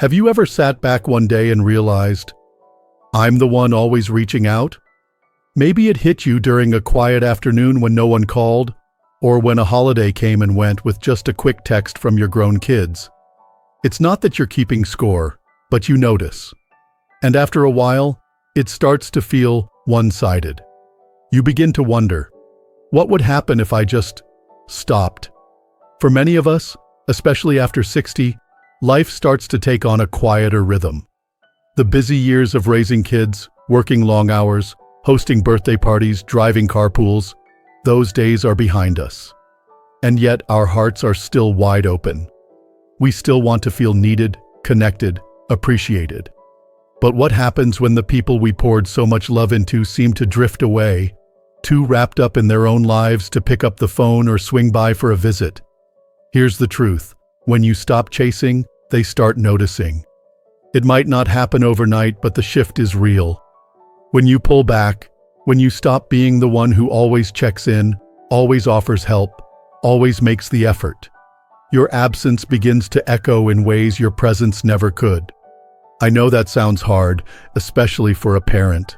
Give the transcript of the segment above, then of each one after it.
Have you ever sat back one day and realized, I'm the one always reaching out? Maybe it hit you during a quiet afternoon when no one called, or when a holiday came and went with just a quick text from your grown kids. It's not that you're keeping score, but you notice. And after a while, it starts to feel one-sided. You begin to wonder, what would happen if I just stopped? For many of us, especially after 60, life starts to take on a quieter rhythm. The busy years of raising kids, working long hours, hosting birthday parties, driving carpools, those days are behind us. And yet our hearts are still wide open. We still want to feel needed, connected, appreciated. But what happens when the people we poured so much love into seem to drift away, too wrapped up in their own lives to pick up the phone or swing by for a visit? Here's the truth. When you stop chasing, they start noticing. It might not happen overnight, but the shift is real. When you pull back, when you stop being the one who always checks in, always offers help, always makes the effort, your absence begins to echo in ways your presence never could. I know that sounds hard, especially for a parent.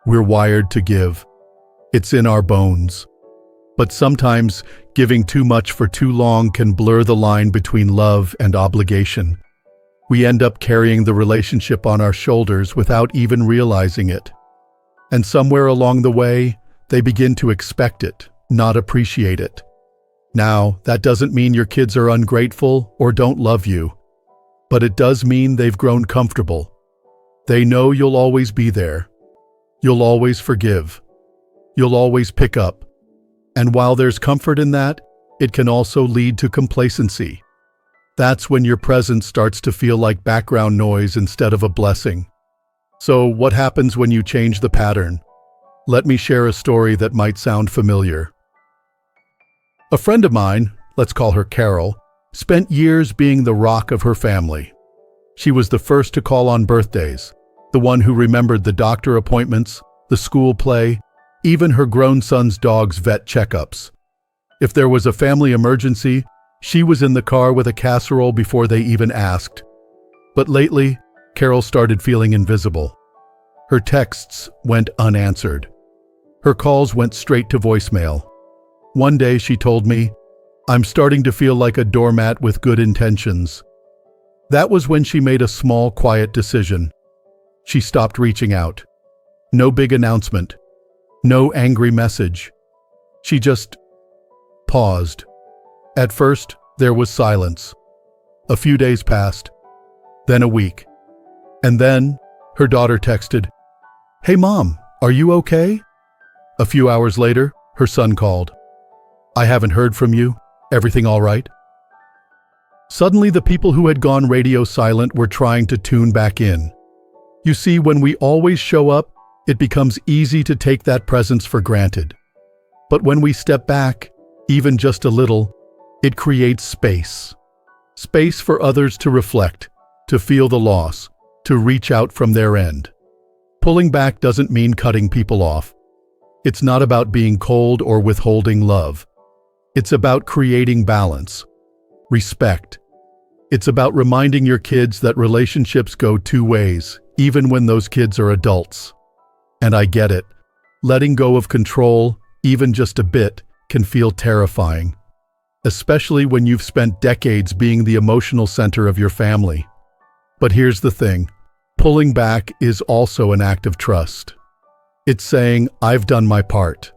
We're wired to give. It's in our bones. But sometimes, giving too much for too long can blur the line between love and obligation. We end up carrying the relationship on our shoulders without even realizing it. And somewhere along the way, they begin to expect it, not appreciate it. Now, that doesn't mean your kids are ungrateful or don't love you, but it does mean they've grown comfortable. They know you'll always be there. You'll always forgive. You'll always pick up. And while there's comfort in that, it can also lead to complacency. That's when your presence starts to feel like background noise instead of a blessing. So what happens when you change the pattern? Let me share a story that might sound familiar. A friend of mine, let's call her Carol, spent years being the rock of her family. She was the first to call on birthdays, the one who remembered the doctor appointments, the school play, even her grown son's dog's vet checkups. If there was a family emergency, she was in the car with a casserole before they even asked. But lately, Carol started feeling invisible. Her texts went unanswered. Her calls went straight to voicemail. One day she told me, "I'm starting to feel like a doormat with good intentions." That was when she made a small, quiet decision. She stopped reaching out. No big announcement. No angry message. She just paused. At first, there was silence. A few days passed, then a week. And then, her daughter texted, "Hey Mom, are you okay?" A few hours later, her son called. "I haven't heard from you. Everything all right?" Suddenly, the people who had gone radio silent were trying to tune back in. You see, when we always show up, it becomes easy to take that presence for granted. But when we step back, even just a little, it creates space. Space for others to reflect, to feel the loss, to reach out from their end. Pulling back doesn't mean cutting people off. It's not about being cold or withholding love. It's about creating balance, respect. It's about reminding your kids that relationships go two ways, even when those kids are adults. And I get it. Letting go of control, even just a bit, can feel terrifying, especially when you've spent decades being the emotional center of your family. But here's the thing. Pulling back is also an act of trust. It's saying, I've done my part.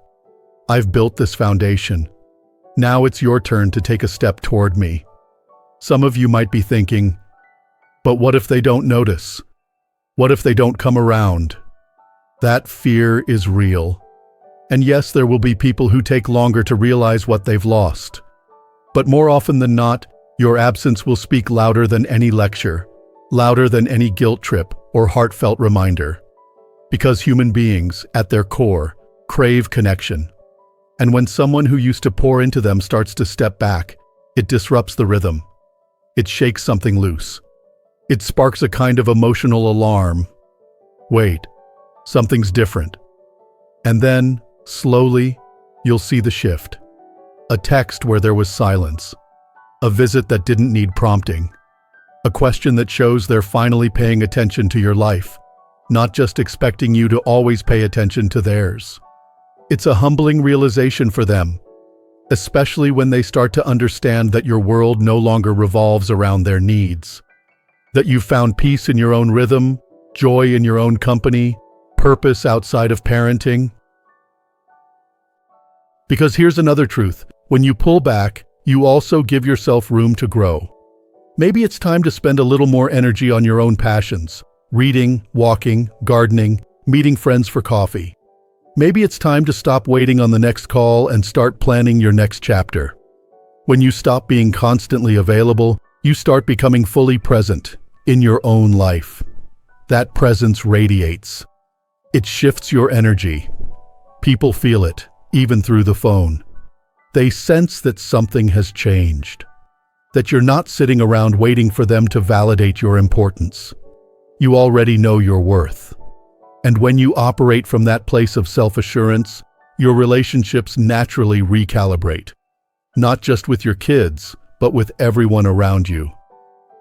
I've built this foundation. Now it's your turn to take a step toward me. Some of you might be thinking, but what if they don't notice? What if they don't come around? That fear is real. And yes, there will be people who take longer to realize what they've lost. But more often than not, your absence will speak louder than any lecture, louder than any guilt trip or heartfelt reminder. Because human beings, at their core, crave connection. And when someone who used to pour into them starts to step back, it disrupts the rhythm. It shakes something loose. It sparks a kind of emotional alarm. Wait. Something's different. And then, slowly, you'll see the shift. A text where there was silence. A visit that didn't need prompting. A question that shows they're finally paying attention to your life, not just expecting you to always pay attention to theirs. It's a humbling realization for them, especially when they start to understand that your world no longer revolves around their needs, that you've found peace in your own rhythm, joy in your own company, purpose outside of parenting. Because here's another truth: when you pull back, you also give yourself room to grow. Maybe it's time to spend a little more energy on your own passions: reading, walking, gardening, meeting friends for coffee. Maybe it's time to stop waiting on the next call and start planning your next chapter. When you stop being constantly available, you start becoming fully present in your own life. That presence radiates. It shifts your energy. People feel it, even through the phone. They sense that something has changed, that you're not sitting around waiting for them to validate your importance. You already know your worth. And when you operate from that place of self-assurance, your relationships naturally recalibrate. Not just with your kids, but with everyone around you.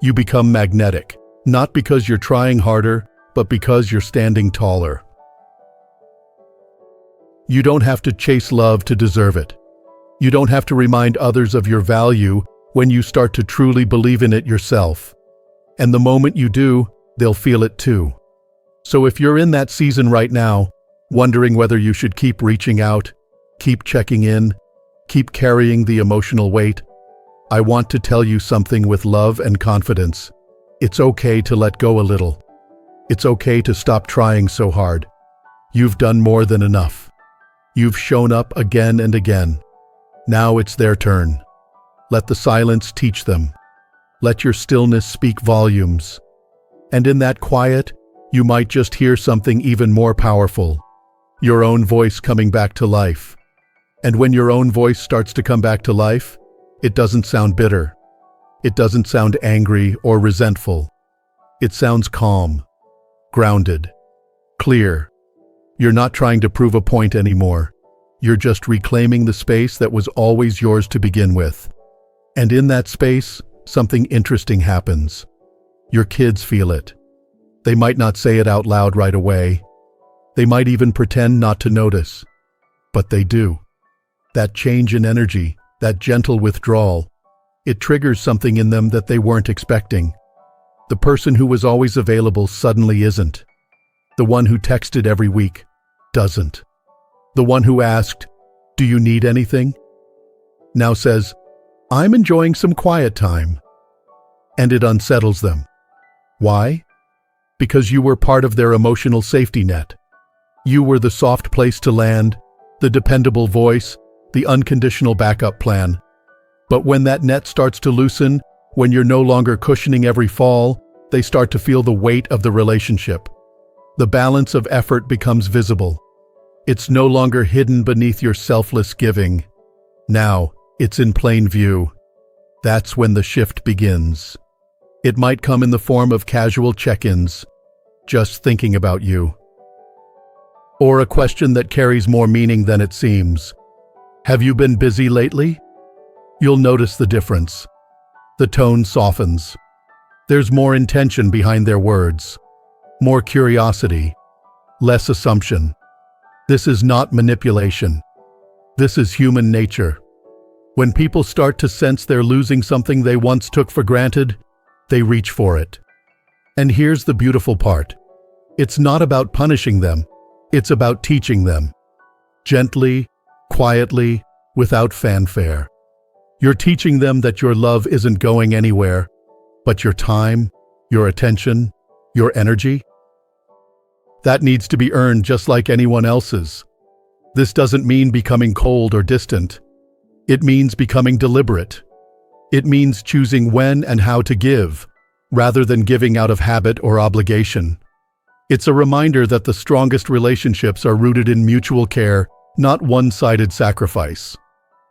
You become magnetic, not because you're trying harder, but because you're standing taller. You don't have to chase love to deserve it. You don't have to remind others of your value when you start to truly believe in it yourself. And the moment you do, they'll feel it too. So if you're in that season right now, wondering whether you should keep reaching out, keep checking in, keep carrying the emotional weight, I want to tell you something with love and confidence. It's okay to let go a little. It's okay to stop trying so hard. You've done more than enough. You've shown up again and again. Now it's their turn. Let the silence teach them. Let your stillness speak volumes. And in that quiet, you might just hear something even more powerful. Your own voice coming back to life. And when your own voice starts to come back to life, it doesn't sound bitter. It doesn't sound angry or resentful. It sounds calm, grounded, clear. You're not trying to prove a point anymore. You're just reclaiming the space that was always yours to begin with. And in that space, something interesting happens. Your kids feel it. They might not say it out loud right away. They might even pretend not to notice. But they do. That change in energy, that gentle withdrawal, it triggers something in them that they weren't expecting. The person who was always available suddenly isn't. The one who texted every week doesn't. The one who asked, "Do you need anything?" now says, "I'm enjoying some quiet time." And it unsettles them. Why? Because you were part of their emotional safety net. You were the soft place to land, the dependable voice, the unconditional backup plan. But when that net starts to loosen, when you're no longer cushioning every fall, they start to feel the weight of the relationship. The balance of effort becomes visible. It's no longer hidden beneath your selfless giving. Now, it's in plain view. That's when the shift begins. It might come in the form of casual check-ins, just thinking about you. Or a question that carries more meaning than it seems. Have you been busy lately? You'll notice the difference. The tone softens. There's more intention behind their words, more curiosity, less assumption. This is not manipulation. This is human nature. When people start to sense they're losing something they once took for granted, they reach for it. And here's the beautiful part. It's not about punishing them. It's about teaching them. Gently, quietly, without fanfare. You're teaching them that your love isn't going anywhere, but your time, your attention, your energy, that needs to be earned just like anyone else's. This doesn't mean becoming cold or distant. It means becoming deliberate. It means choosing when and how to give, rather than giving out of habit or obligation. It's a reminder that the strongest relationships are rooted in mutual care, not one-sided sacrifice.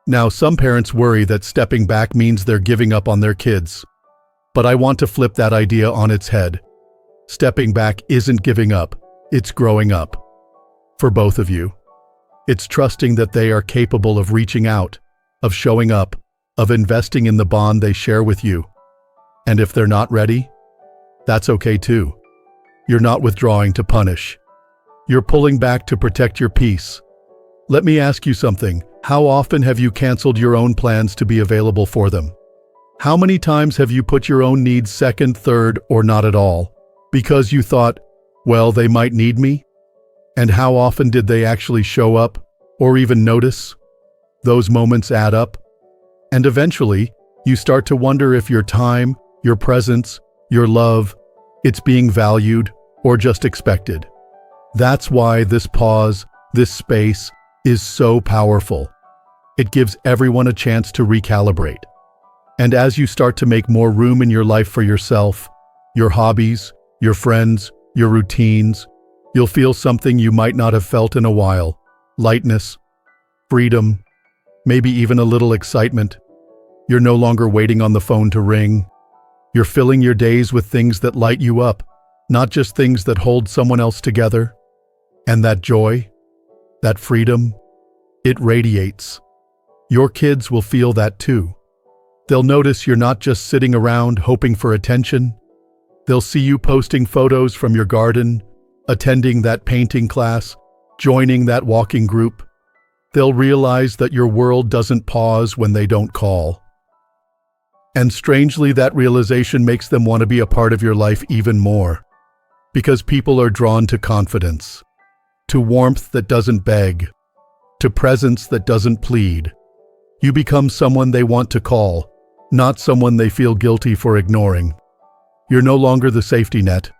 Now, some parents worry that stepping back means they're giving up on their kids. But I want to flip that idea on its head. Stepping back isn't giving up, it's growing up. For both of you. It's trusting that they are capable of reaching out, of showing up, of investing in the bond they share with you. And if they're not ready, that's okay too. You're not withdrawing to punish. You're pulling back to protect your peace. Let me ask you something. How often have you canceled your own plans to be available for them? How many times have you put your own needs second, third, or not at all? Because you thought, well, they might need me? And how often did they actually show up, or even notice? Those moments add up. And eventually, you start to wonder if your time, your presence, your love, it's being valued or just expected. That's why this pause, this space, is so powerful. It gives everyone a chance to recalibrate. And as you start to make more room in your life for yourself, your hobbies, your friends, your routines, you'll feel something you might not have felt in a while. Lightness, freedom, maybe even a little excitement. You're no longer waiting on the phone to ring. You're filling your days with things that light you up, not just things that hold someone else together. And that joy, that freedom, it radiates. Your kids will feel that too. They'll notice you're not just sitting around hoping for attention. They'll see you posting photos from your garden, attending that painting class, joining that walking group. They'll realize that your world doesn't pause when they don't call. And strangely, that realization makes them want to be a part of your life even more. Because people are drawn to confidence, to warmth that doesn't beg, to presence that doesn't plead. You become someone they want to call, not someone they feel guilty for ignoring. You're no longer the safety net.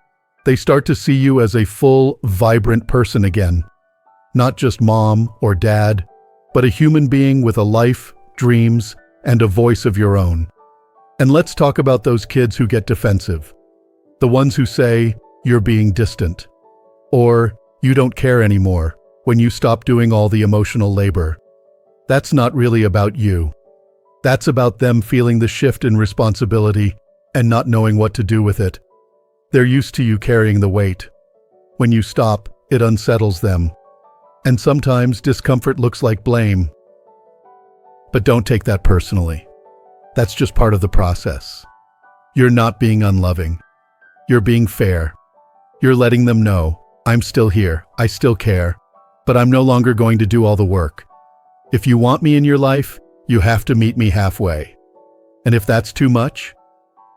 They start to see you as a full, vibrant person again. Not just mom or dad, but a human being with a life, dreams, and a voice of your own. And let's talk about those kids who get defensive. The ones who say, you're being distant. Or, you don't care anymore, when you stop doing all the emotional labor. That's not really about you. That's about them feeling the shift in responsibility and not knowing what to do with it. They're used to you carrying the weight. When you stop, it unsettles them. And sometimes discomfort looks like blame. But don't take that personally. That's just part of the process. You're not being unloving. You're being fair. You're letting them know, I'm still here, I still care, but I'm no longer going to do all the work. If you want me in your life, you have to meet me halfway. And if that's too much,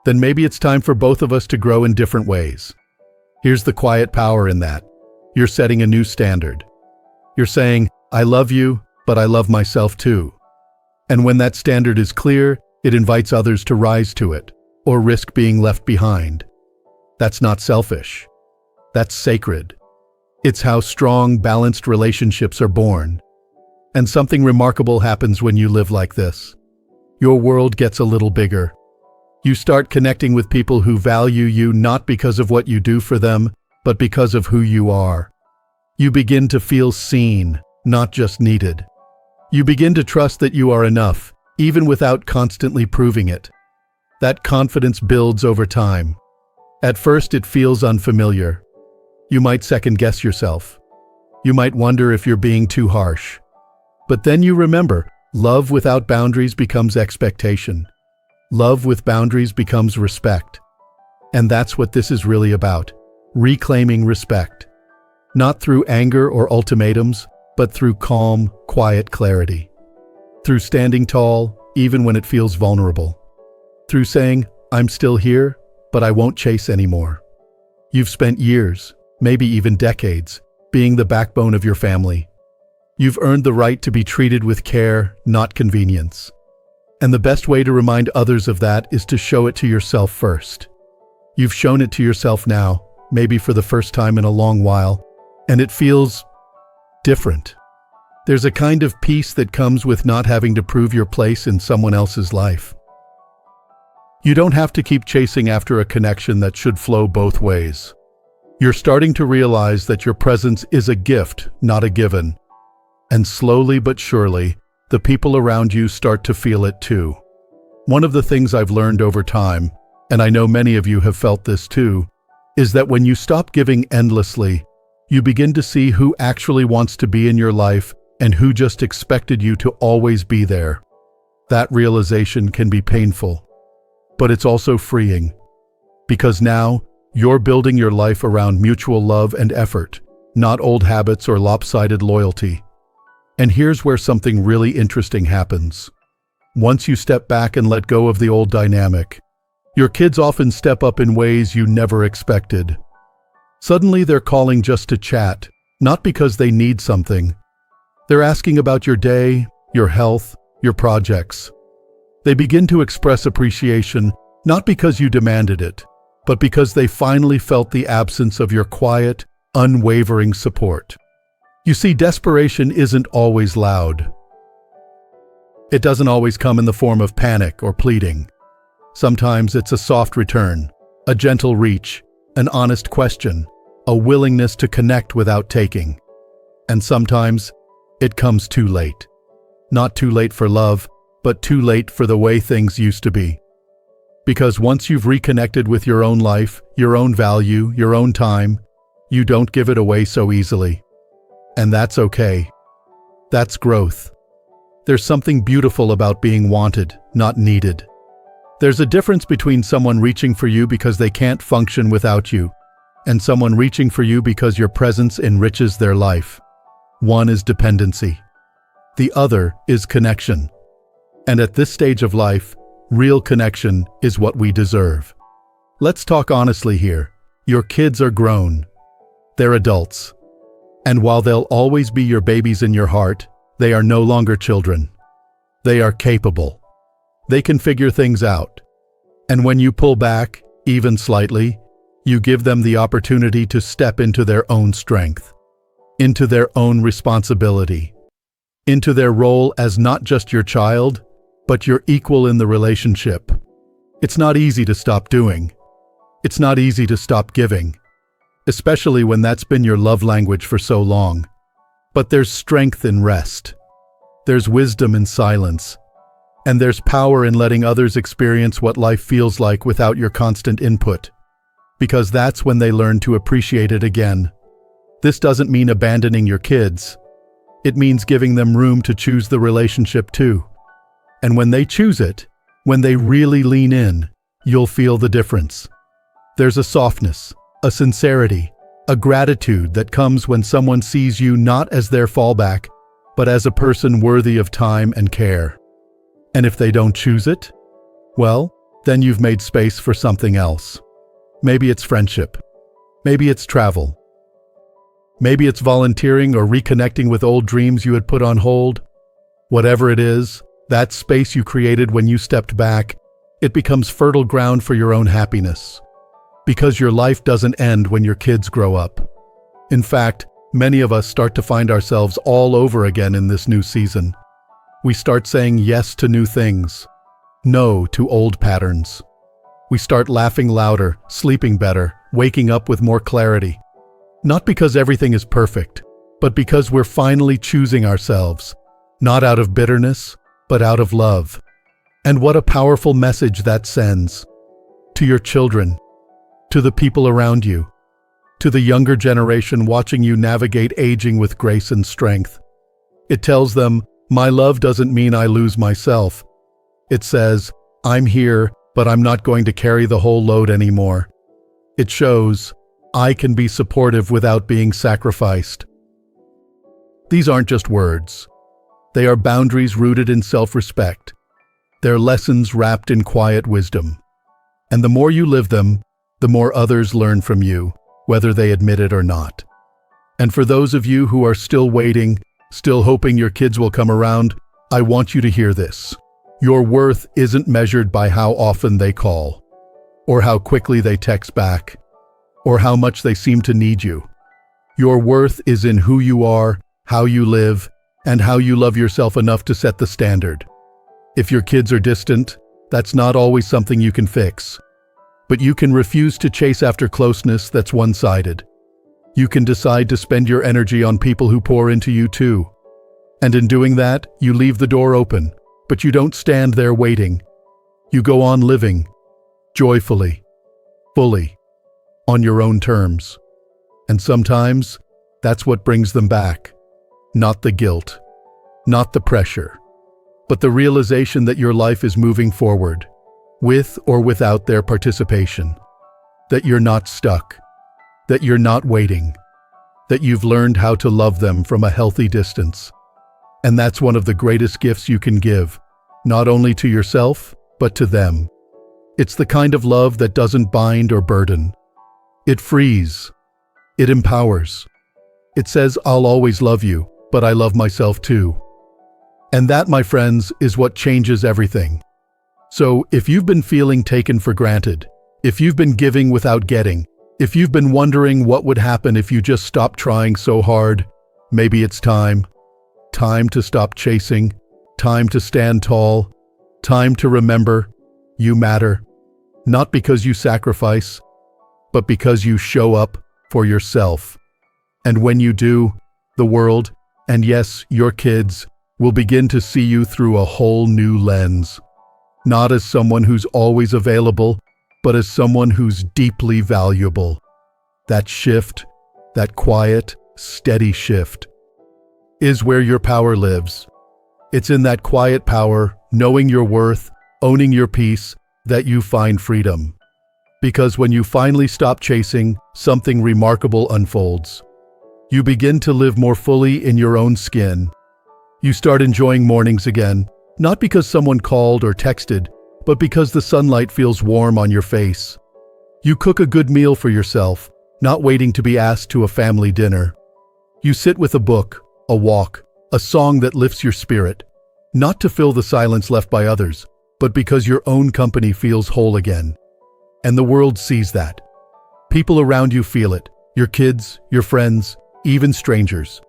then maybe it's time for both of us to grow in different ways. Here's the quiet power in that. You're setting a new standard. You're saying, I love you, but I love myself too. And when that standard is clear, it invites others to rise to it, or risk being left behind. That's not selfish. That's sacred. It's how strong, balanced relationships are born. And something remarkable happens when you live like this. Your world gets a little bigger. You start connecting with people who value you not because of what you do for them, but because of who you are. You begin to feel seen, not just needed. You begin to trust that you are enough, even without constantly proving it. That confidence builds over time. At first, it feels unfamiliar. You might second-guess yourself. You might wonder if you're being too harsh. But then you remember, love without boundaries becomes expectation. Love with boundaries becomes respect. And that's what this is really about, reclaiming respect. Not through anger or ultimatums, but through calm, quiet clarity. Through standing tall, even when it feels vulnerable. Through saying, I'm still here, but I won't chase anymore. You've spent years, maybe even decades, being the backbone of your family. You've earned the right to be treated with care, not convenience. And the best way to remind others of that is to show it to yourself first. You've shown it to yourself now, maybe for the first time in a long while, and it feels different. There's a kind of peace that comes with not having to prove your place in someone else's life. You don't have to keep chasing after a connection that should flow both ways. You're starting to realize that your presence is a gift, not a given. And slowly but surely, the people around you start to feel it too. One of the things I've learned over time, and I know many of you have felt this too, is that when you stop giving endlessly, you begin to see who actually wants to be in your life and who just expected you to always be there. That realization can be painful. but it's also freeing. Because now, you're building your life around mutual love and effort, not old habits or lopsided loyalty. And here's where something really interesting happens. Once you step back and let go of the old dynamic, your kids often step up in ways you never expected. Suddenly they're calling just to chat, not because they need something. They're asking about your day, your health, your projects. They begin to express appreciation, not because you demanded it, but because they finally felt the absence of your quiet, unwavering support. You see, desperation isn't always loud. It doesn't always come in the form of panic or pleading. Sometimes it's a soft return, a gentle reach, an honest question, a willingness to connect without taking. And sometimes it comes too late. Not too late for love, but too late for the way things used to be. Because once you've reconnected with your own life, your own value, your own time, you don't give it away so easily. And that's okay. That's growth. There's something beautiful about being wanted, not needed. There's a difference between someone reaching for you because they can't function without you, and someone reaching for you because your presence enriches their life. One is dependency. The other is connection. And at this stage of life, real connection is what we deserve. Let's talk honestly here. Your kids are grown. They're adults. And while they'll always be your babies in your heart, they are no longer children. They are capable. They can figure things out. And when you pull back, even slightly, you give them the opportunity to step into their own strength, into their own responsibility, into their role as not just your child, but your equal in the relationship. It's not easy to stop doing. It's not easy to stop giving, especially when that's been your love language for so long. But there's strength in rest. There's wisdom in silence. And there's power in letting others experience what life feels like without your constant input. Because that's when they learn to appreciate it again. This doesn't mean abandoning your kids. It means giving them room to choose the relationship too. And when they choose it, when they really lean in, you'll feel the difference. There's a softness, a sincerity, a gratitude that comes when someone sees you not as their fallback, but as a person worthy of time and care. And if they don't choose it, well, then you've made space for something else. Maybe it's friendship. Maybe it's travel. Maybe it's volunteering or reconnecting with old dreams you had put on hold. Whatever it is, that space you created when you stepped back, it becomes fertile ground for your own happiness. Because your life doesn't end when your kids grow up. In fact, many of us start to find ourselves all over again in this new season. We start saying yes to new things, no to old patterns. We start laughing louder, sleeping better, waking up with more clarity. Not because everything is perfect, but because we're finally choosing ourselves, not out of bitterness, but out of love. And what a powerful message that sends. To your children, to the people around you, to the younger generation watching you navigate aging with grace and strength. It tells them, my love doesn't mean I lose myself. It says, I'm here, but I'm not going to carry the whole load anymore. It shows, I can be supportive without being sacrificed. These aren't just words. They are boundaries rooted in self-respect. They're lessons wrapped in quiet wisdom. And the more you live them, the more others learn from you, whether they admit it or not. And for those of you who are still waiting, still hoping your kids will come around, I want you to hear this. Your worth isn't measured by how often they call, or how quickly they text back, or how much they seem to need you. Your worth is in who you are, how you live, and how you love yourself enough to set the standard. If your kids are distant, that's not always something you can fix. But you can refuse to chase after closeness that's one-sided. You can decide to spend your energy on people who pour into you too. And in doing that, you leave the door open, but you don't stand there waiting. You go on living, joyfully, fully, on your own terms. And sometimes, that's what brings them back. Not the guilt, not the pressure, but the realization that your life is moving forward. with or without their participation. That you're not stuck, that you're not waiting, that you've learned how to love them from a healthy distance. And that's one of the greatest gifts you can give, not only to yourself, but to them. It's the kind of love that doesn't bind or burden. It frees. It empowers. It says, I'll always love you, but I love myself too. And that, my friends, is what changes everything. So, if you've been feeling taken for granted, if you've been giving without getting, if you've been wondering what would happen if you just stopped trying so hard, maybe it's time. Time to stop chasing, time to stand tall, time to remember you matter, not because you sacrifice, but because you show up for yourself. And when you do, the world, and yes, your kids, will begin to see you through a whole new lens. Not as someone who's always available, but as someone who's deeply valuable. That shift, that quiet, steady shift, is where your power lives. It's in that quiet power, knowing your worth, owning your peace, that you find freedom. Because when you finally stop chasing, something remarkable unfolds. You begin to live more fully in your own skin. You start enjoying mornings again, not because someone called or texted, but because the sunlight feels warm on your face. You cook a good meal for yourself, not waiting to be asked to a family dinner. You sit with a book, a walk, a song that lifts your spirit, not to fill the silence left by others, but because your own company feels whole again. And the world sees that. People around you feel it, your kids, your friends, even strangers.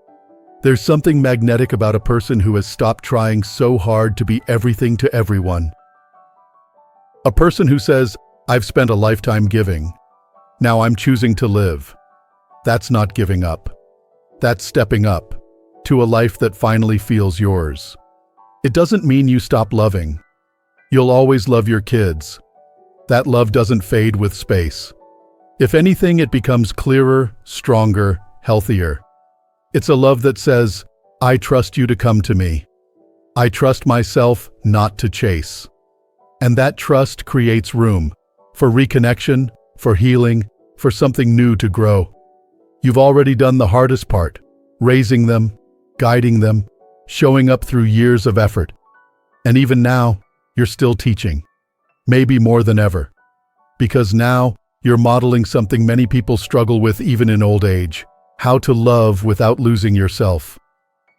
There's something magnetic about a person who has stopped trying so hard to be everything to everyone. A person who says, I've spent a lifetime giving. Now I'm choosing to live. That's not giving up. That's stepping up to a life that finally feels yours. It doesn't mean you stop loving. You'll always love your kids. That love doesn't fade with space. If anything, it becomes clearer, stronger, healthier. It's a love that says, I trust you to come to me. I trust myself not to chase. And that trust creates room for reconnection, for healing, for something new to grow. You've already done the hardest part, raising them, guiding them, showing up through years of effort. And even now, you're still teaching. Maybe more than ever. Because now, you're modeling something many people struggle with even in old age. How to love without losing yourself.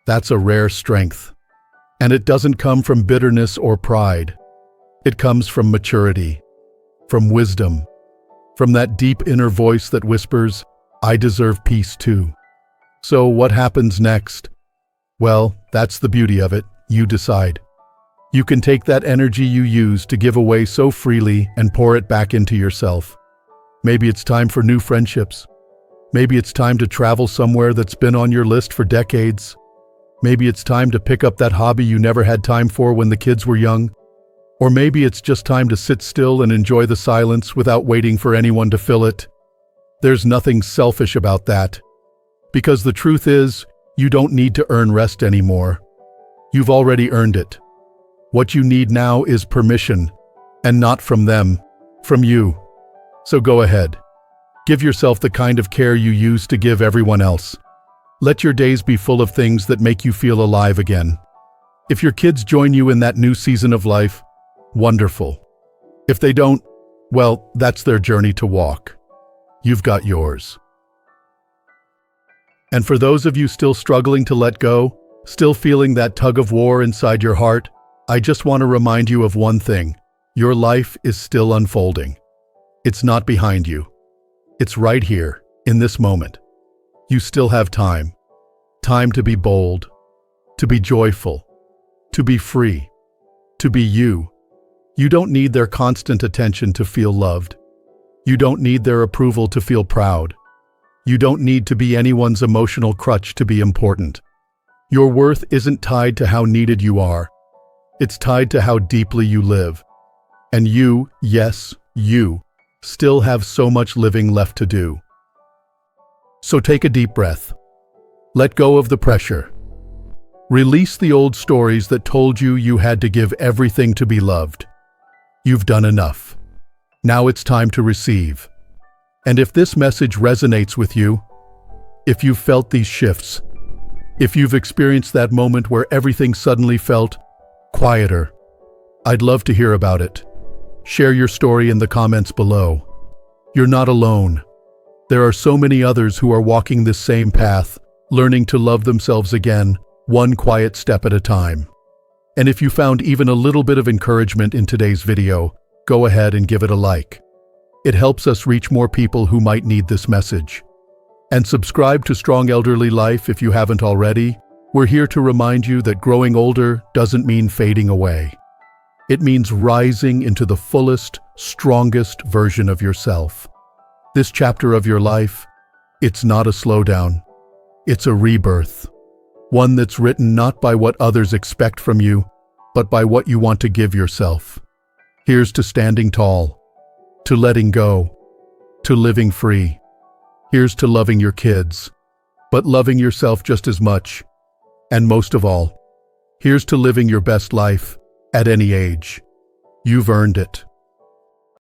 That's a rare strength. And it doesn't come from bitterness or pride. It comes from maturity, from wisdom, from that deep inner voice that whispers, I deserve peace too. So what happens next? Well, that's the beauty of it. You decide. You can take that energy you use to give away so freely and pour it back into yourself. Maybe it's time for new friendships. Maybe it's time to travel somewhere that's been on your list for decades. Maybe it's time to pick up that hobby you never had time for when the kids were young. Or maybe it's just time to sit still and enjoy the silence without waiting for anyone to fill it. There's nothing selfish about that. Because the truth is, you don't need to earn rest anymore. You've already earned it. What you need now is permission, and not from them, from you. So go ahead. Give yourself the kind of care you use to give everyone else. Let your days be full of things that make you feel alive again. If your kids join you in that new season of life, wonderful. If they don't, well, that's their journey to walk. You've got yours. And for those of you still struggling to let go, still feeling that tug of war inside your heart, I just want to remind you of one thing. Your life is still unfolding. It's not behind you. It's right here, in this moment. You still have time. Time to be bold, to be joyful, to be free, to be you. You don't need their constant attention to feel loved. You don't need their approval to feel proud. You don't need to be anyone's emotional crutch to be important. Your worth isn't tied to how needed you are. It's tied to how deeply you live. And you, yes, you, still have so much living left to do. So take a deep breath. Let go of the pressure. Release the old stories that told you you had to give everything to be loved. You've done enough. Now it's time to receive. And if this message resonates with you, if you've felt these shifts, if you've experienced that moment where everything suddenly felt quieter, I'd love to hear about it. Share your story in the comments below. You're not alone. There are so many others who are walking this same path, learning to love themselves again, one quiet step at a time. And if you found even a little bit of encouragement in today's video, go ahead and give it a like. It helps us reach more people who might need this message. And subscribe to Strong Elderly Life if you haven't already. We're here to remind you that growing older doesn't mean fading away. It means rising into the fullest, strongest version of yourself. This chapter of your life, it's not a slowdown. It's a rebirth. One that's written not by what others expect from you, but by what you want to give yourself. Here's to standing tall, to letting go, to living free. Here's to loving your kids, but loving yourself just as much. And most of all, here's to living your best life at any age. You've earned it.